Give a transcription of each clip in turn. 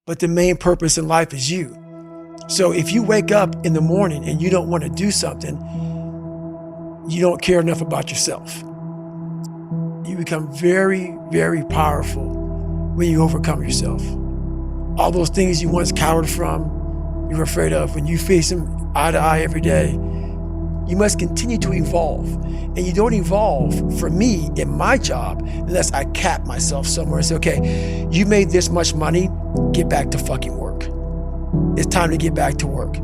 but the main purpose in life is you. So if you wake up in the morning and you don't want to do something, you don't care enough about yourself. You become very, very powerful when you overcome yourself. All those things you once cowered from, you were afraid of, when you face them eye to eye every day, you must continue to evolve. And you don't evolve, for me, in my job, unless I cap myself somewhere and say, okay, you made this much money, get back to fucking work. It's time to get back to work.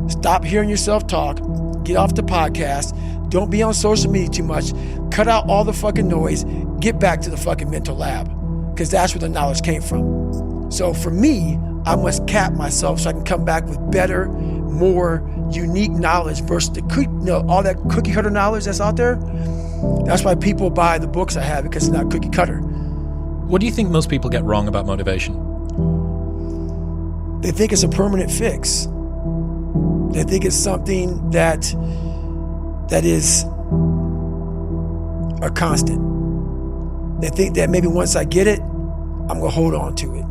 Stop hearing yourself talk, get off the podcast, don't be on social media too much, cut out all the fucking noise, get back to the fucking mental lab, because that's where the knowledge came from. So for me, I must cap myself so I can come back with better, more unique knowledge versus all that cookie cutter knowledge that's out there. That's why people buy the books I have, because it's not cookie cutter. What do you think most people get wrong about motivation? They think it's a permanent fix. They think it's something that is a constant. They think that maybe once I get it, I'm gonna hold on to it.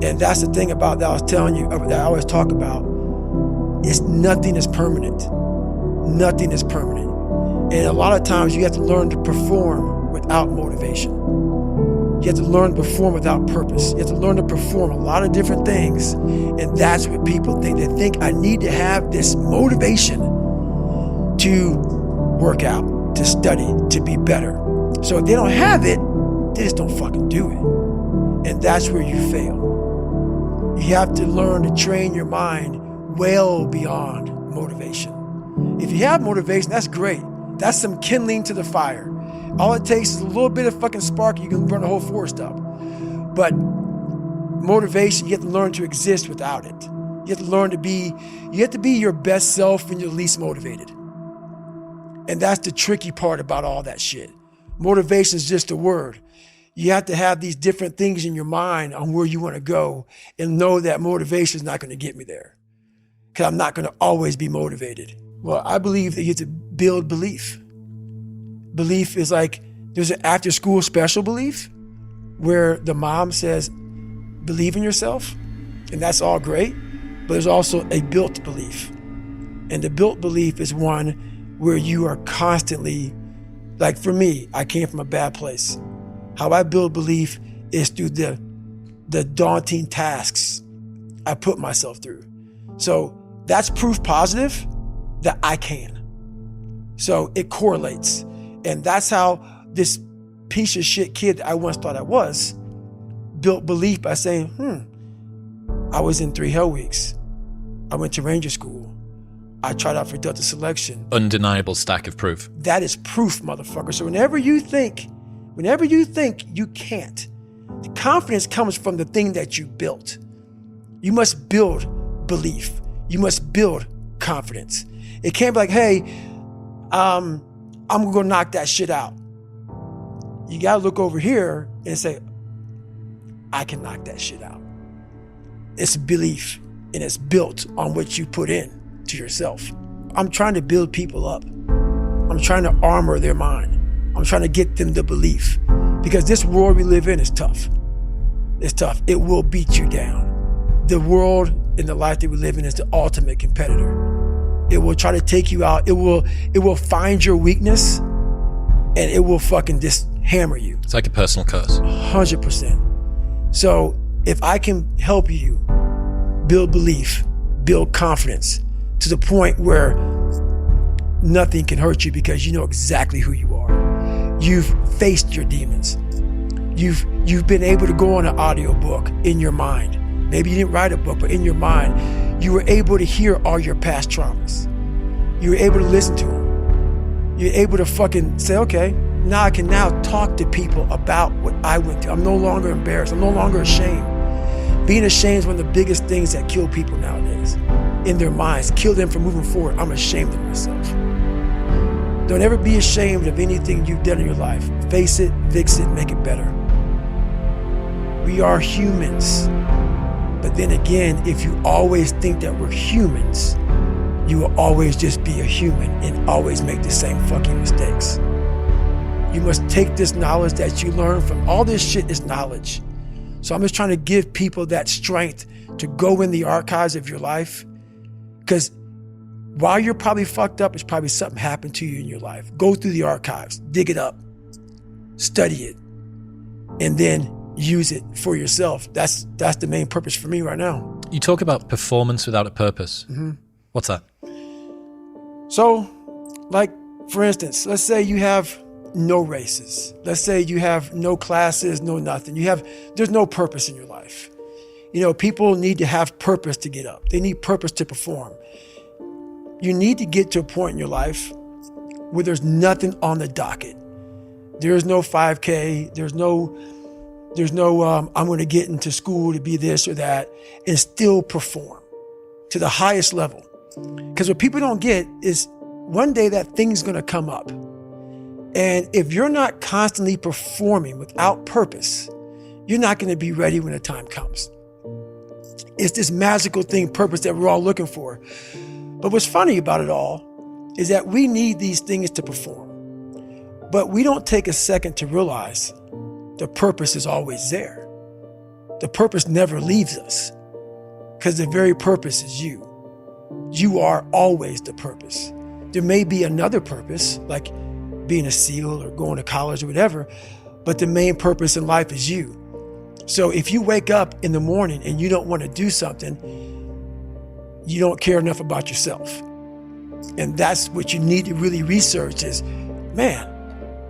And that's the thing about that I was telling you, that I always talk about, is nothing is permanent. Nothing is permanent. And a lot of times you have to learn to perform without motivation. You have to learn to perform without purpose. You have to learn to perform a lot of different things. And that's what people think. They think I need to have this motivation to work out, to study, to be better. So if they don't have it, they just don't fucking do it. And that's where you fail. You have to learn to train your mind well beyond motivation. If you have motivation, that's great. That's some kindling to the fire. All it takes is a little bit of fucking spark, you can burn the whole forest up. But motivation, you have to learn to exist without it. You have to be your best self when you're least motivated. And that's the tricky part about all that shit. Motivation is just a word. You have to have these different things in your mind on where you want to go and know that motivation is not going to get me there, because I'm not going to always be motivated. Well, I believe that you have to build belief. Belief is like, there's an after school special belief where the mom says, believe in yourself, and that's all great, but there's also a built belief. And the built belief is one where you are constantly, like for me, I came from a bad place. How I build belief is through the daunting tasks I put myself through. So that's proof positive that I can. So it correlates. And that's how this piece of shit kid that I once thought I was built belief by saying, I was in 3 Hell Weeks. I went to Ranger School. I tried out for Delta Selection. Undeniable stack of proof. That is proof, motherfucker. So whenever you think you can't, the confidence comes from the thing that you built. You must build belief. You must build confidence. It can't be like, hey, I'm gonna go knock that shit out. You gotta look over here and say, I can knock that shit out. It's belief, and it's built on what you put in to yourself. I'm trying to build people up. I'm trying to armor their mind. I'm trying to get them the belief, because this world we live in is tough. It's tough. It will beat you down. The world and the life that we live in is the ultimate competitor. It will try to take you out. It will find your weakness, and it will fucking just hammer you. It's like a personal curse. 100%. So if I can help you build belief, build confidence to the point where nothing can hurt you because you know exactly who you are. You've faced your demons. You've been able to go on an audiobook in your mind. Maybe you didn't write a book, but in your mind, you were able to hear all your past traumas. You were able to listen to them. You're able to fucking say, okay, now I can now talk to people about what I went through. I'm no longer embarrassed. I'm no longer ashamed. Being ashamed is one of the biggest things that kill people nowadays. In their minds, kill them from moving forward. I'm ashamed of myself. Don't ever be ashamed of anything you've done in your life. Face it, fix it, make it better. We are humans. But then again, if you always think that we're humans, you will always just be a human and always make the same fucking mistakes. You must take this knowledge that you learn from all this shit is knowledge. So I'm just trying to give people that strength to go in the archives of your life, because while you're probably fucked up, it's probably something happened to you in your life. Go through the archives, dig it up, study it, and then use it for yourself. That's the main purpose for me right now. You talk about performance without a purpose. Mm-hmm. What's that? So, like, for instance, let's say you have no races. Let's say you have no classes, no nothing. There's no purpose in your life. You know, people need to have purpose to get up. They need purpose to perform. You need to get to a point in your life where there's nothing on the docket. There's no 5K. There's no I'm going to get into school to be this or that and still perform to the highest level. Because what people don't get is one day that thing's going to come up. And if you're not constantly performing without purpose, you're not going to be ready when the time comes. It's this magical thing, purpose, that we're all looking for. But what's funny about it all is that we need these things to perform. But we don't take a second to realize the purpose is always there. The purpose never leaves us, because the very purpose is you. You are always the purpose. There may be another purpose, like being a SEAL or going to college or whatever, but the main purpose in life is you. So if you wake up in the morning and you don't want to do something, you don't care enough about yourself. And that's what you need to really research is, man,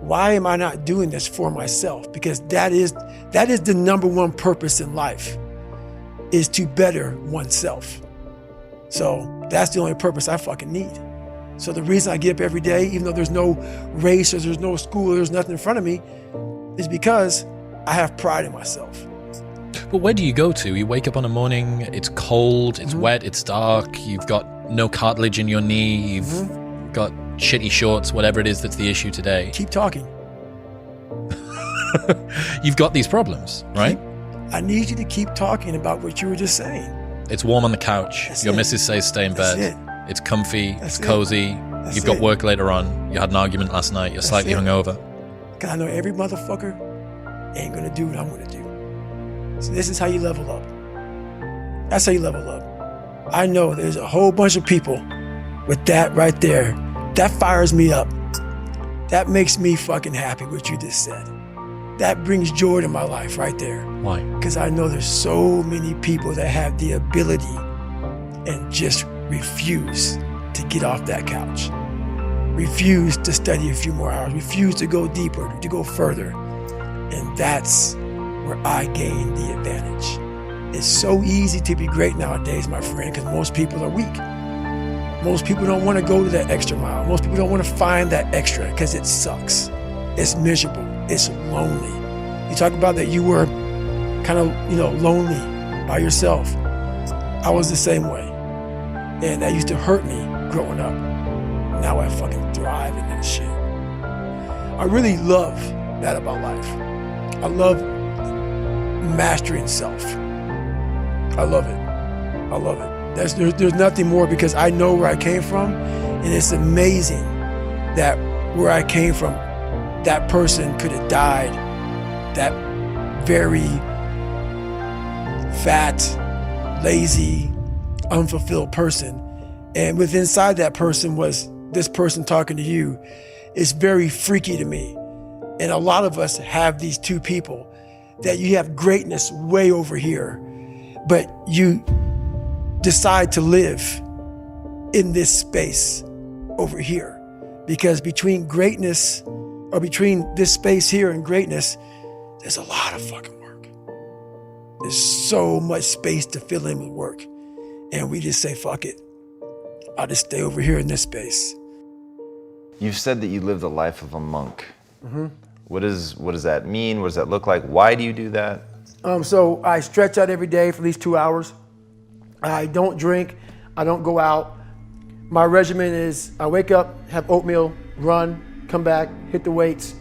why am I not doing this for myself? Because that is the number one purpose in life, is to better oneself. So that's the only purpose I fucking need. So the reason I get up every day, even though there's no race or there's no school or there's nothing in front of me, is because I have pride in myself. But where do you go to? You wake up on a morning, it's cold, it's wet, it's dark, you've got no cartilage in your knee, you've got shitty shorts, whatever it is that's the issue today. Keep talking. You've got these problems, right? I need you to keep talking about what you were just saying. It's warm on the couch. That's Your it. missus says stay in bed. That's it. It's comfy, That's it's it. cozy. That's You've got it. work later on. You had an argument last night. You're slightly it. hungover. Because I know every motherfucker ain't gonna do what I'm gonna do. So this is how you level up. That's how you level up. I know there's a whole bunch of people with that right there. That fires me up. That makes me fucking happy, what you just said. That brings joy to my life right there. Why? Because I know there's so many people that have the ability and just refuse to get off that couch. Refuse to study a few more hours. Refuse to go deeper, to go further. And that's where I gain the advantage. It's so easy to be great nowadays, my friend, because most people are weak. Most people don't want to go to that extra mile. Most people don't want to find that extra because it sucks. It's miserable. It's lonely. You talk about that you were kind of, lonely by yourself. I was the same way. And that used to hurt me growing up. Now I fucking thrive in that shit. I really love that about life. I love mastering self. I love it. I love it. There's nothing more, because I know where I came from, and it's amazing that where I came from, that person could have died. That very fat, lazy, unfulfilled person. And within inside that person was this person talking to you. It's very freaky to me. And a lot of us have these two people that you have greatness way over here, but you decide to live in this space over here. Because between greatness, or between this space here and greatness, there's a lot of fucking work. There's so much space to fill in with work. And we just say, fuck it. I'll just stay over here in this space. You've said that you lived the life of a monk. What does that mean? What does that look like? Why do you do that? So I stretch out every day for at least 2 hours. I don't drink. I don't go out. My regimen is I wake up, have oatmeal, run, come back, hit the weights.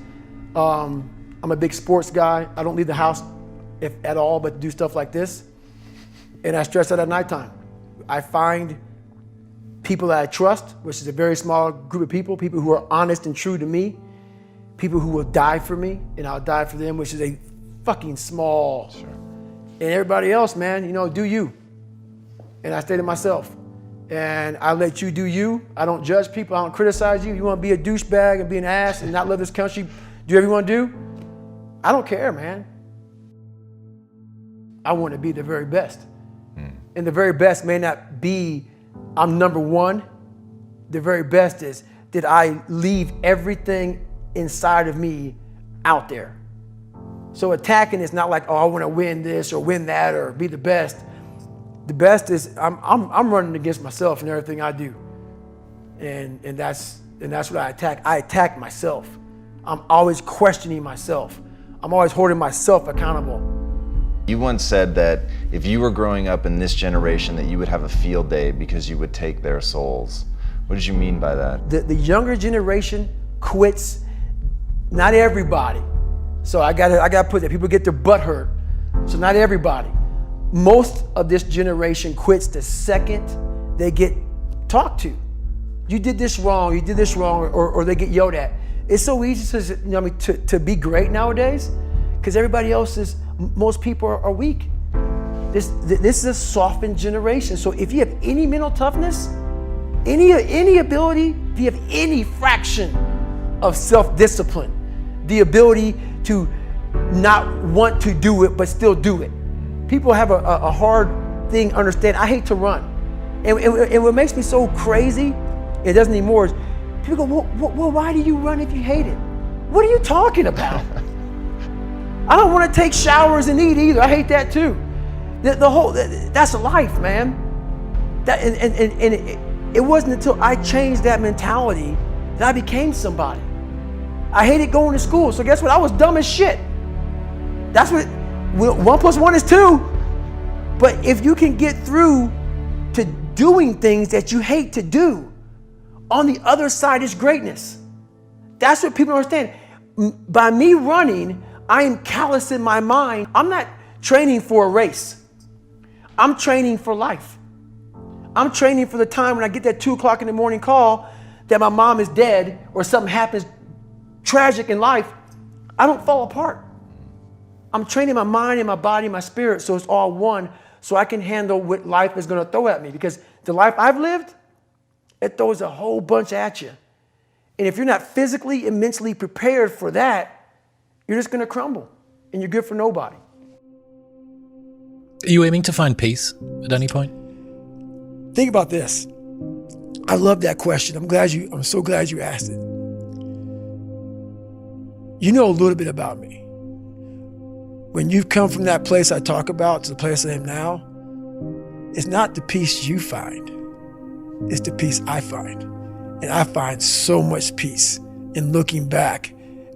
I'm a big sports guy. I don't leave the house if at all, but do stuff like this. And I stretch out at nighttime. I find people that I trust, which is a very small group of people who are honest and true to me, people who will die for me and I'll die for them, which is a fucking small And everybody else, man, you know, do you. And I stay to myself. And I let you do you. I don't judge people. I don't criticize you. You want to be a douchebag and be an ass and not love this country, do whatever you want to do? I don't care, man. I want to be the very best. And the very best may not be I'm number one. The very best is did I leave everything inside of me out there? So attacking is not like, oh, I want to win this or win that or be the best. The best is I'm running against myself in everything I do. And that's what I attack. I attack myself. I'm always questioning myself. I'm always holding myself accountable. You once said that if you were growing up in this generation that you would have a field day because you would take their souls. What did you mean by that? The younger generation quits. Not everybody. So I gotta put that. People get their butt hurt. So not everybody. Most of this generation quits the second they get talked to. You did this wrong, or they get yelled at. It's so easy to be great nowadays because everybody else is, most people are weak. This is a softened generation. So if you have any mental toughness, any ability, if you have any fraction of self-discipline, the ability to not want to do it but still do it. People have a hard thing understand. I hate to run. And what makes me so crazy, it doesn't anymore, is people go, well, why do you run if you hate it? What are you talking about? I don't want to take showers and eat either. I hate that too. That's life, man. It wasn't until I changed that mentality that I became somebody. I hated going to school, so guess what? I was dumb as shit. That's what 1 + 1 is 2. But if you can get through to doing things that you hate to do, on the other side is greatness. That's what people don't understand. By me running, I am callousing my mind. I'm not training for a race. I'm training for life. I'm training for the time when I get that 2 o'clock in the morning call that my mom is dead or something happens tragic in life. I don't fall apart. I'm training my mind and my body and my spirit so it's all one, so I can handle what life is going to throw at me. Because the life I've lived, it throws a whole bunch at you. And if you're not physically and mentally prepared for that, you're just going to crumble and you're good for nobody. Are you aiming to find peace at any point? Think about this. I love that question. I'm so glad you asked it. You know a little bit about me. When you've come from that place I talk about to the place I am now, it's not the peace you find, it's the peace I find. And I find so much peace in looking back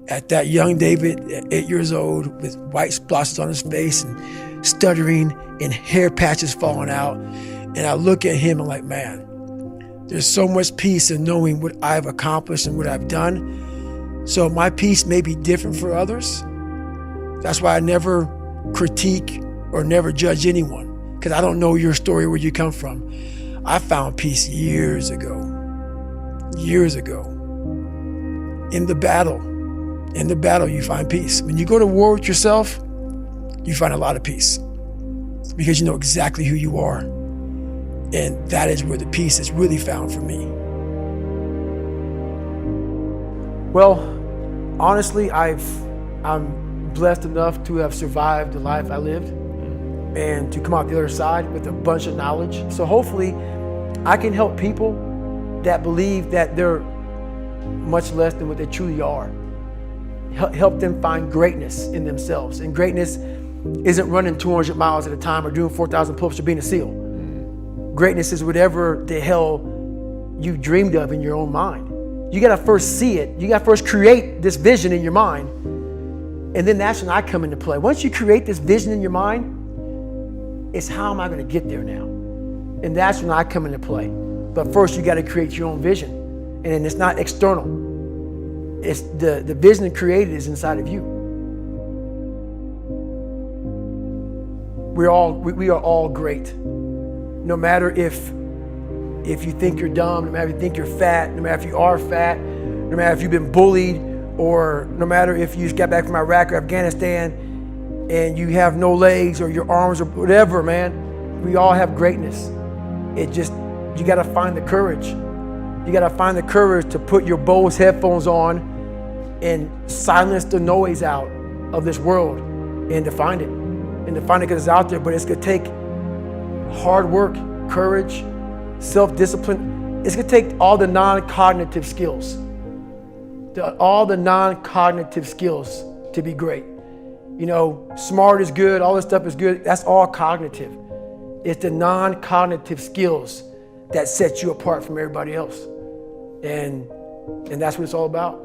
at that young David at 8 years old with white splotches on his face and stuttering and hair patches falling out. And I look at him and I'm like, man, there's so much peace in knowing what I've accomplished and what I've done. So my peace may be different for others. That's why I never critique or never judge anyone, because I don't know your story, where you come from. I found peace years ago. In the battle, you find peace. When you go to war with yourself, you find a lot of peace because you know exactly who you are. And that is where the peace is really found for me. Well, honestly, I'm blessed enough to have survived the life I lived and to come out the other side with a bunch of knowledge. So hopefully I can help people that believe that they're much less than what they truly are. Help them find greatness in themselves. And greatness isn't running 200 miles at a time or doing 4,000 pull-ups or being a SEAL. Greatness is whatever the hell you dreamed of in your own mind. You gotta first see it. You gotta first create this vision in your mind. And then that's when I come into play. Once you create this vision in your mind, it's how am I gonna get there now? And that's when I come into play. But first you gotta create your own vision. And it's not external. It's the vision created is inside of you. We are all great. No matter if you think you're dumb, no matter if you think you're fat, no matter if you are fat, no matter if you've been bullied, or no matter if you just got back from Iraq or Afghanistan and you have no legs or your arms or whatever, man, we all have greatness. It just, you gotta find the courage. You gotta find the courage to put your Bose headphones on and silence the noise out of this world and to find it. And to find it because it's out there, but it's gonna take hard work, courage, self-discipline. It's gonna take all the non-cognitive skills. All the non-cognitive skills to be great. You know, smart is good, all this stuff is good, that's all cognitive. It's the non-cognitive skills that set you apart from everybody else. And that's what it's all about.